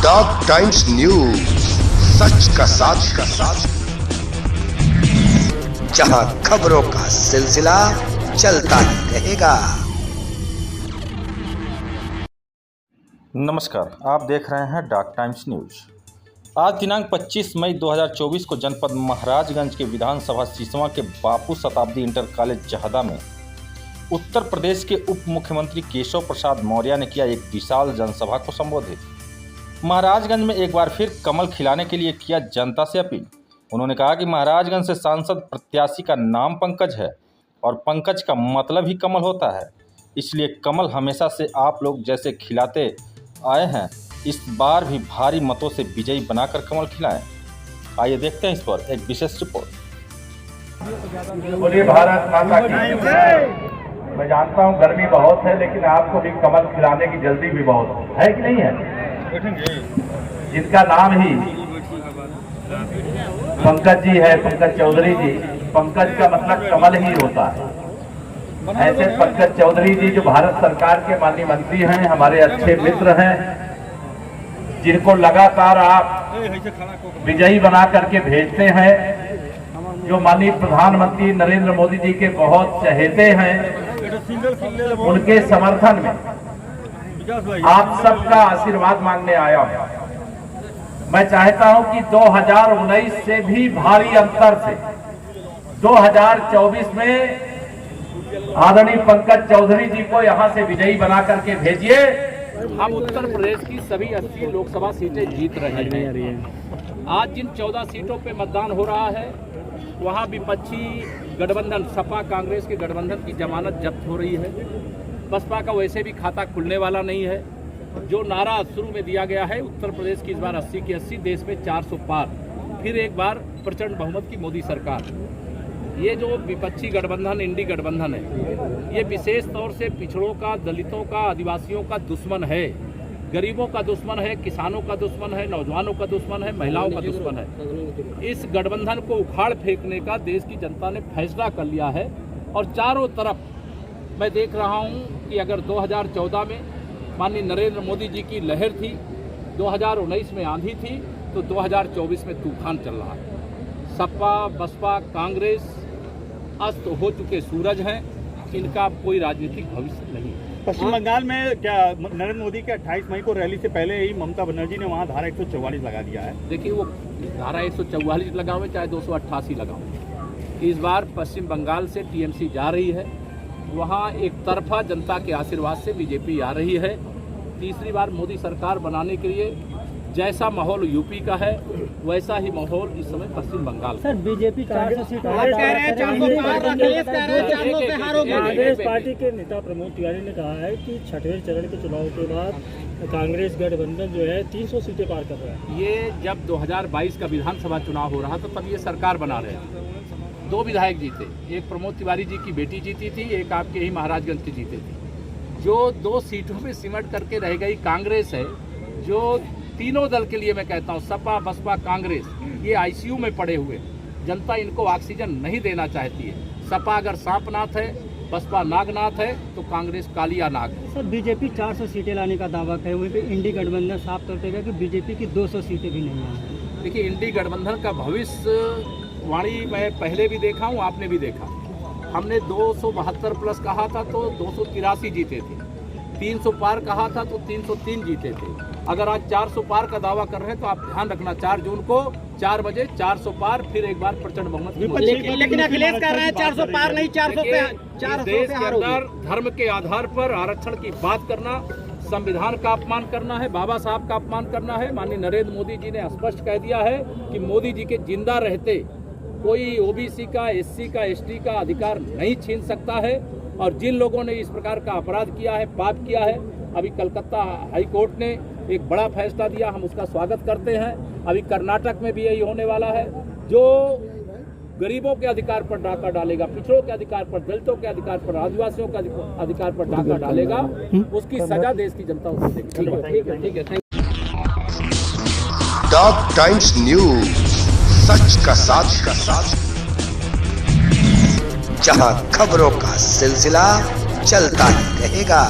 Dog times news, सच का साथ, जहां खबरों का सिलसिला चलता ही रहेगा। नमस्कार, आप देख रहे हैं डॉग टाइम्स न्यूज। आज दिनांक 25 मई 2024 को जनपद महाराजगंज के विधानसभा सिसवा के बापू शताब्दी इंटर कॉलेज जहदा में उत्तर प्रदेश के उप मुख्यमंत्री केशव प्रसाद मौर्य ने किया एक विशाल जनसभा को संबोधित। महाराजगंज में एक बार फिर कमल खिलाने के लिए किया जनता से अपील। उन्होंने कहा कि महाराजगंज से सांसद प्रत्याशी का नाम पंकज है और पंकज का मतलब ही कमल होता है, इसलिए कमल हमेशा से आप लोग जैसे खिलाते आए हैं, इस बार भी भारी मतों से विजयी बनाकर कमल खिलाएं। आइए देखते हैं इस पर एक विशेष रिपोर्ट। बोलिए भारत माता की। मैं जानता हूँ गर्मी बहुत है, लेकिन आपको भी कमल खिलाने की जल्दी भी बहुत है कि नहीं है? जिनका नाम ही पंकज जी है, पंकज चौधरी जी। पंकज का मतलब कमल ही होता है। ऐसे पंकज चौधरी जी जो भारत सरकार के माननीय मंत्री हैं, हमारे अच्छे मित्र हैं, जिनको लगातार आप विजयी बना करके भेजते हैं, जो माननीय प्रधानमंत्री नरेंद्र मोदी जी के बहुत चहेते हैं, उनके समर्थन में आप सबका आशीर्वाद मांगने आया हूं। मैं चाहता हूं कि 2019 से भी भारी अंतर से 2024 में आदरणीय पंकज चौधरी जी को यहां से विजयी बना करके भेजिए। हम उत्तर प्रदेश की सभी 80 लोकसभा सीटें जीत रहे हैं। आज जिन 14 सीटों पे मतदान हो रहा है, वहाँ विपक्षी गठबंधन सपा कांग्रेस के गठबंधन की जमानत जब्त हो रही है। बसपा का वैसे भी खाता खुलने वाला नहीं है। जो नारा शुरू में दिया गया है, उत्तर प्रदेश की इस बार 80 की 80, देश में 400 पार, फिर एक बार प्रचंड बहुमत की मोदी सरकार। ये जो विपक्षी गठबंधन इंडी गठबंधन है, ये विशेष तौर से पिछड़ों का, दलितों का, आदिवासियों का दुश्मन है, गरीबों का दुश्मन है, किसानों का दुश्मन है, नौजवानों का दुश्मन है, महिलाओं का दुश्मन है। इस गठबंधन को उखाड़ फेंकने का देश की जनता ने फैसला कर लिया है। और चारों तरफ मैं देख रहा हूँ कि अगर 2014 में माननीय नरेंद्र मोदी जी की लहर थी, 2019 में आंधी थी, तो 2024 में तूफान चल रहा है। सपा बसपा कांग्रेस अस्त हो चुके सूरज हैं, इनका कोई राजनीतिक भविष्य नहीं है। पश्चिम बंगाल में क्या नरेंद्र मोदी के 28 मई को रैली से पहले ही ममता बनर्जी ने वहां धारा 144 लगा दिया है। देखिए, वो धारा 144 लगाओ चाहे 288 लगाओ, इस बार पश्चिम बंगाल से टीएमसी जा रही है, वहाँ एक तरफा जनता के आशीर्वाद से बीजेपी आ रही है। तीसरी बार मोदी सरकार बनाने के लिए जैसा माहौल यूपी का है, वैसा ही माहौल इस समय Paschim Bengal. Sir, BJP 400 seat Congress party के नेता प्रमोद तिवारी ने कहा है कि छठवें चरण के चुनाव के बाद कांग्रेस गठबंधन जो है 300 सीटें पार कर रहा है। ये जब 2022 का विधानसभा चुनाव हो रहा था, तब ये सरकार बना रहे थे। 2 विधायक जीते, एक प्रमोद तिवारी जी की बेटी जीती थी, एक आपके ही महाराजगंज के जीते थे। जो 2 सीटों में सिमट करके रह गई कांग्रेस है, जो तीनों दल के लिए मैं कहता हूँ, सपा बसपा कांग्रेस, ये आईसीयू में पड़े हुए। जनता इनको ऑक्सीजन नहीं देना चाहती है। सपा अगर सांपनाथ है, बसपा नागनाथ है, तो कांग्रेस कालिया नाग है। सर, बीजेपी 400 सीटें लाने का दावा है, वहीं पे इंडी गठबंधन साफ तौर पर कि बीजेपी की 200 सीटें भी नहीं आएंगी। देखिए, इंडी गठबंधन का भविष्यवाणी मैं पहले भी देखा हूँ, आपने भी देखा। हमने 272 प्लस कहा था तो 283 जीते थे, 300 पार कहा था तो 303 जीते थे। अगर आज 400 पार का दावा कर रहे हैं तो आप ध्यान रखना, 4 जून को 4 बजे 400 पार, फिर एक बार प्रचंड बहुमत। लेकिन अखिलेश कर रहे हैं 400 पार नहीं, 400 पे 400 देश के अंदर धर्म के आधार पर आरक्षण की बात करना, संविधान का अपमान करना है, बाबा साहब का अपमान करना है। माननीय नरेंद्र मोदी जी ने स्पष्ट कह दिया है कि मोदी जी के जिंदा रहते कोई ओबीसी का, एससी का, एसटी का अधिकार नहीं छीन सकता है। और जिन लोगों ने इस प्रकार का अपराध किया है, पाप किया है, अभी कलकत्ता हाई कोर्ट ने एक बड़ा फैसला दिया, हम उसका स्वागत करते हैं। अभी कर्नाटक में भी यही होने वाला है। जो गरीबों के अधिकार पर डाका डालेगा, पिछड़ों के अधिकार पर, दलितों के अधिकार पर, आदिवासियों के अधिकार पर डाका डालेगा, उसकी सजा देश की जनता उसको देगी। ठीक है। डॉग टाइम्स न्यूज, सच का साथ, जहां खबरों का सिलसिला चलता ही रहेगा।